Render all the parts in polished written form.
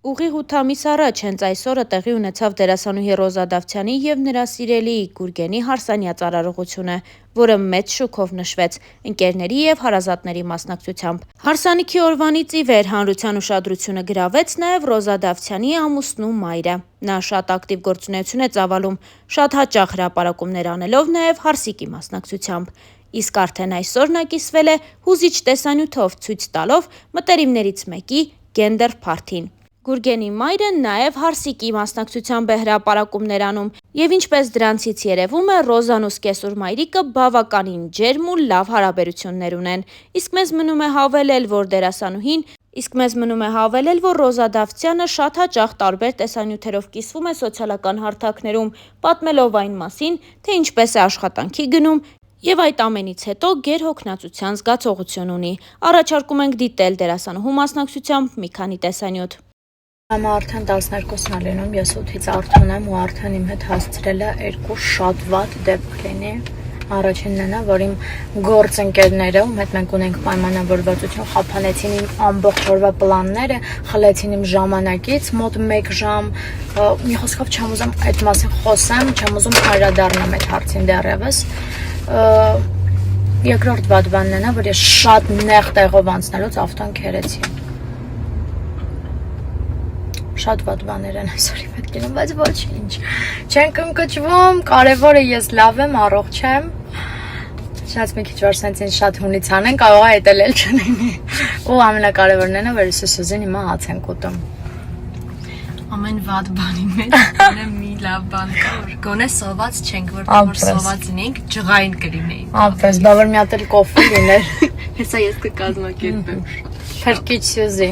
Ուղիղ 8 ամիս առաջ հենց այս օրը տեղի ունեցավ դերասանուհի Ռոզա Դավթյանի եւ նրա սիրելիի Գուրգենի հարսանյաց արարողությունը, որը մեծ շուքով նշվեց ընկերների եւ հարազատների մասնակցությամբ։ Հարսանիքի օրվանից ի վեր հանրության ուշադրությունը գրավեց նաեւ Ռոզա Դավթյանի ամուսնու մայրը։ Նա շատ ակտիվ գործունեություն է ծավալում, շատ հաճախ հրապարակումներ անելով նաեւ Հարսիկի մասնակցությամբ։ Իսկ արդեն այսօր նա կիսվել է հուզիչ տեսանյութով, ցույց տալով մտերիմներից մեկի գենդեր փարթին։ Գուրգենի մայրը նաև Հարսիկի մասնակցությամբ է հրապարակումներ անում, եւ ինչպես դրանցից երևում է, Ռոզան ու սկեսուր մայրիկը բավականին ջերմ ու լավ հարաբերություններ ունեն։ Իսկ մեզ մնում է հավելել, որ Ռոզա Դավթյանը շատ հաճախ տարբեր տեսանյութերով կիսվում է սոցիալական հարթակներում, պատմելով այն մասին, թե ինչպես է աշխատանքի գնում, եւ այդ ամենից հետո գերհոգնածության զգացողություն ունի։ Առաջարկում ենք դիտել դերասանուհու մասնակցությամբ մի քանի տեսանյութ։ Համա արդեն 12-ն է լինում, ես 8-ից արդեն եմ ու արդեն իմ հետ հասցրել է 2 շատ վատ դեպք լինի։ Առաջինն է նա, որ իմ գործընկերները, ում հետ մենք ունենք պայմանավորվածություն, խափանեցին իմ ամբողջ օրվա պլանները, խլեցին իմ ժամանակից մոտ 1 ժամ, մի խոսքով չեմ ուզում այդ մասին խոսեմ, չեմ ուզում անդրադառնամ այդ հարցին դեռևս։ Երկրորդ վատ բանն է նա, որ ես շատ նեղ տեղով անցնելուց ավտոն քերեցի։ Շատ վատ բաներ են այսօր իմ հետ լինում, բայց ոչինչ։ Չենք ընկճվում, կարևորը ես լավ եմ, առողջ եմ։ Շնաց մի քիչ որ սենց ինձ շատ հունից անեն, կարող է էդ էլ չլինի։ Ու ամենակարևորն է նա, որ Սուսուզին հիմա հաց ենք ուտում։ Ամեն վատ բանի մեջ գոնե մի լավ բան կա, որ գոնե սոված չենք, որ սոված լինենք, ջղային կլինեինք։ Ապրես, բա որ մի հատ էլ կոֆե լիներ։ Հեսա ես կկազմակերպեմ։ Փրկիչ Սյուզի։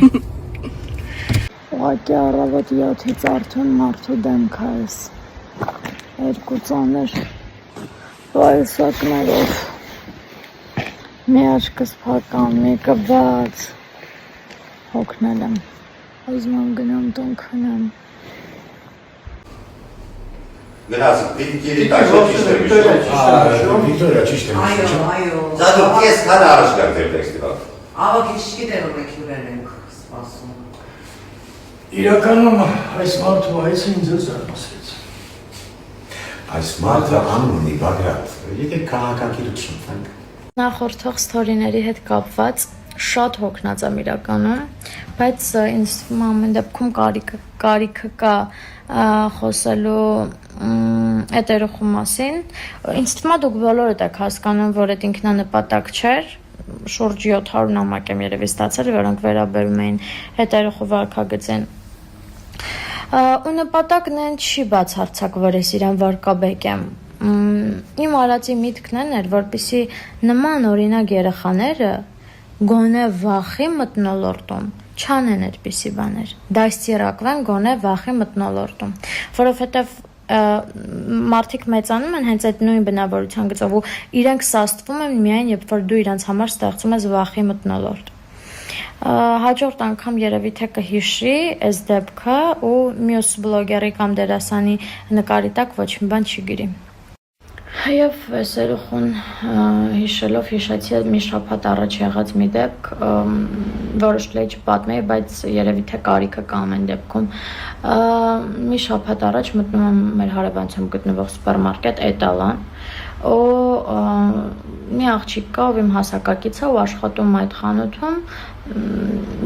Ուղղակի առավոտ 7-ից արդեն մարդու դեմք է այս 2 ծանր վայրսակներով, մի աչքս փական, մեկը բաց, հոգնել եմ, ուզում եմ գնամ տուն քնեմ։ Գնացիք, պիտի տաշով ճիշտ եմ իշում։ Վիկտորիա ճիշտ եմ իշում։ Այո։ Դա դուք ես քան առաջ գաք դեր տեքստիվալ։ Ավագ ինչ գիտեմ որ մենք հյուրեր ենք սպասում։ Իրականում այս մարդու այցը ինձ զարմացրեց։ Այս մարդը անուն ունի Բագրատ, եթե քաղաքագիտություն ենք։ Նախորդող սթորիների հետ կապված շատ հոգնած եմ իրականում, բայց ինձ թվում է ամեն դեպքում կարիքը կա խոսելու այդ երեխու մասին։ Ինձ թվում է դուք բոլորդ եք հասկանում, որ այդ ինքնանպատակ չէր, շուրջ 700 նամակ եմ երևի ստացել, որոնք վերաբերում էին այդ երեխու վարքագծին։ Ու նպատակն այն չի բացարձակ, որ ես իրան վարկաբեկեմ։ Իմ արածի միտքն էր, որպեսզի նման օրինակ երեխաները գոնե վախի մթնոլորտում չանեն այդպիսի բաներ, դաստիարակվեն գոնե վախի մթնոլորտում, որովհետև մարդիկ մեծանում են հենց այդ նույն բնավորության գծով ու իրենք սաստվում են միայն երբ որ դու իրենց համար ստեղծում ես վախի մթնոլորտ։ Հաջորդ անգամ երևի թե կհիշի այս դեպքը ու մյուս բլոգերի կամ դերասանի նկարի տակ ոչ մի բան չի գրի։ Եվ այս երեխուն հիշելով հիշեցի մի շաբաթ առաջ եղած մի դեպք, որոշել էի չպատմեի, բայց երևի թե կարիքը կա ամեն դեպքում։ Մի շաբաթ առաջ մտնում եմ մեր հարևանությամբ գտնվող սուպերմարկետ Էտալան, ու մի աղջիկ կա, ով իմ հասակակիցը ու աշխատում այդ խանութում,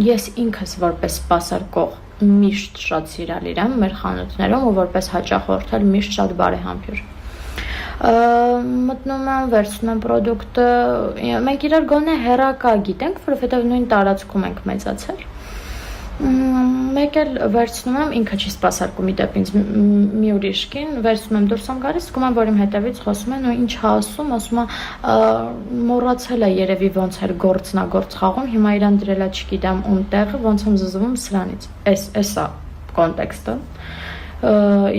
ես ինքս որպես սպասարկող միշտ շատ սիրալ իրեմ մեր խանութներում ու որպես հաճախորդ էլ միշտ շատ բարեհամբույր։ Մտնում եմ, վերցնում եմ պրոդուկտը, մենք իրար գոնե հեռակա գիտենք, որովհետև նույն տարածքում ենք մեծացել։ Մեկ էլ վերցնում եմ, ինքը չի սպասարկում իդեպ ինձ մի ուրիշ կին, վերցնում եմ դուրս եմ գալիս, զգում եմ, որ իմ հետևից խոսում են ու ինչ ասում, ասում է մոռացել է երևի ոնց էր գործնագործ խաղում, հիմա իրան դրել է չգիտեմ ում տեղը, ոնց եմ զզվում սրանից։ Էսա կոնտեքստը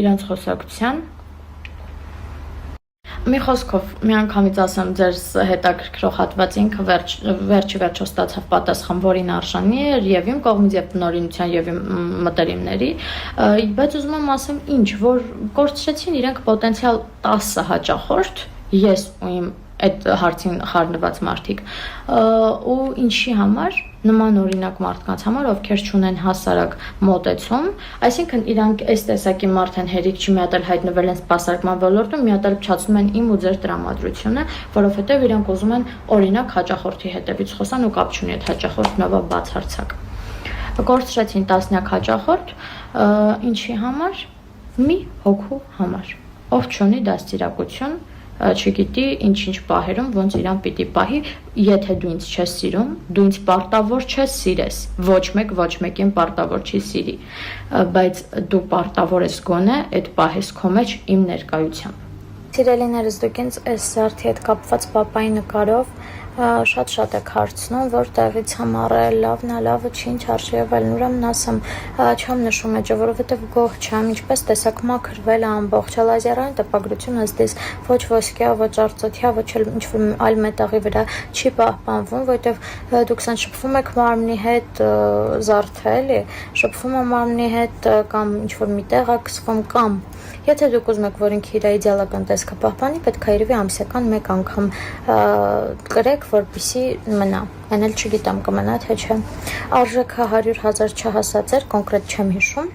իրանց խոսակցության։ Մի խոսքով մի անգամից ասեմ ձեր հետաքրքրող հատված ինքը վերջի վերջո ստացավ պատասխան, որին արժանի էր եւ իմ կողմից եւ տնօրինության եւ իմ մտերիմների, բայց ուզում եմ ասեմ ինչ, որ կորցրեցին իրենք պոտենցիալ 10 հաճախորդ, ես ու իմ այդ հարցին խառնված մարդիկ, ու ինչի համար, նման օրինակ մարդկանց համար, ովքեր չունեն հասարակ մոտեցում, այսինքն իրանք այս տեսակի մարդ են հերիք չի մի հատ էլ հայտնվել են սպասարկման ոլորտում, մի հատ էլ փչացնում են իմ ու ձեր տրամադրությունը, որովհետև իրանք ուզում են օրինակ հաճախորդի հետևից խոսան ու կապ չունի այդ հաճախորդն ով է բացարձակ։ Կորցրեցին տասնյակ հաճախորդ, ինչի համար, մի հոգու համար, ով չունի դաստիարակություն, չգիտի ինչ-ինչ պահերում ոնց իրան պիտի պահի, եթե դու ինձ չես սիրում, դու ինձ պարտավոր չես սիրես, ոչ մեկին պարտավոր չի սիրի, բայց դու պարտավոր ես գոնե այդ պահես քո մեջ իմ ներկայությամբ։ Սիրելիներս, դուք ինձ այս զարդի հետ կապված պապայի նկարով շատ եք հարցնում, որտեղից համառել, լավն է, լավը չի, ինչ արժի եւ այլն, ուրեմն ասեմ, չեմ նշում էջը, որովհետեւ գող չեմ, ինչպես տեսակ մաքրվել է ամբողջ, լազերային տպագրությունը ըստ ոչ ոսկյա, ոչ արծաթյա, ոչ էլ ինչ-որ այլ մետաղի վրա չի պահպանվում, որովհետեւ դուք սան շփվում եք մարմնի հետ զարդը, էլի, շփվում է մարմնի հետ կամ ինչ-որ միտեղ է կսվում կամ եթե դուք ուզում եք, որ ինքը իր իդեալական տեսքը պահպանի, պետք է երևի ամսական մեկ անգամ կրեք, որպեսզի մնա։ Այն էլ չգիտեմ կմնա թե չէ։ Արժեքը 100,000 չհասած էր, կոնկրետ չեմ հիշում։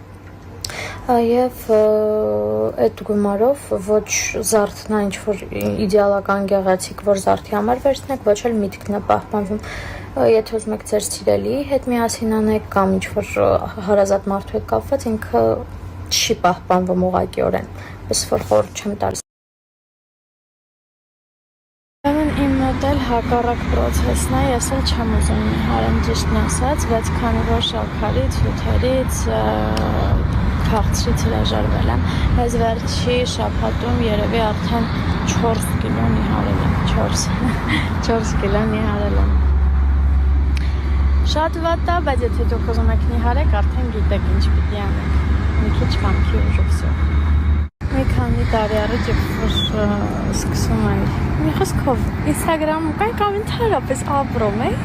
Եվ այդ գումարով ոչ զարդն է ինչ-որ իդեալական գեղեցիկ, որ զարդի համար վերցնեք, ոչ էլ միտքն է պահպանվում։ Եթե ուզում եք ձեր սիրելիի հետ միասին անեք կամ ինչ-որ հարազատ մարդու հետ կապված, ինքը չի պահպանվում ուղղակիորեն, պես որ խորհուրդ չեմ տալիս։ Իմ մոտ էլ հակառակ պրոցեսն է, ես էլ չեմ ուզում նիհարեմ ճիշտն ասած, բայց քանի որ շաքարից, հյութերից, քաղցրից հրաժարվել եմ, այս վերջի շաբաթում երևի արդեն 4 կիլո նիհարել եմ, 4 կիլո նիհարել եմ։ Շատ վատ է, բայց եթե դուք ուզում եք նիհարեք, արդեն գիտեք ինչ պիտի անեք։ Մի քիչ կամքի ուժով всё։ Մի քանի տարի առաջ սկսում եմ մի խոսքով Instagram-ում կամ ընդհանրապես ապրում էի։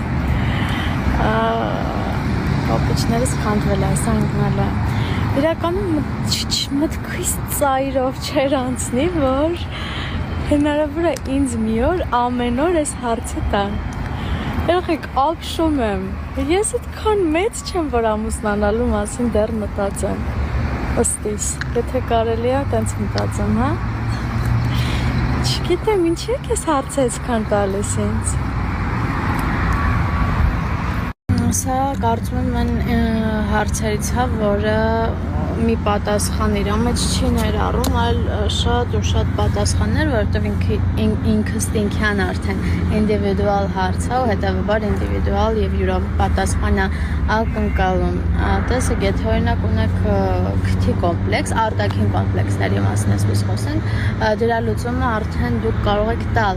Կապիչներս խանդվել է, սա ընկնել է։ Իրականում մտքից ծայրով չեր անցնի, որ հնարավոր է ինձ մի օր ամեն օր այս հարցը տան։ Եղեք ապշում եմ։ Ես այդքան մեծ չեմ, որ ամուսնանալու մասին դեռ մտածեմ։ Ըստիս, եթե կարելի է, տենց մտածեմ, հա։ Չգիտեմ, ինչի եք ես հարցը այսքան տալիս ինձ։ Սա կարծում եմ հարցերից հա, որը մի պատասխան իր մեջ չի ներառում, այլ շատ ու շատ պատասխաններ, որովհետև ինքնստինքյան արդեն ինդիվիդուալ հարց է, ու հետևաբար ինդիվիդուալ եւ յուրով պատասխանա ակնկալում։ Տեսեք, եթե օրինակ ունեք քթի կոմպլեքս, արտաքին կոմպլեքսների մասին ասես խոսենք, դրա լուծումը արդեն դուք կարող եք տալ։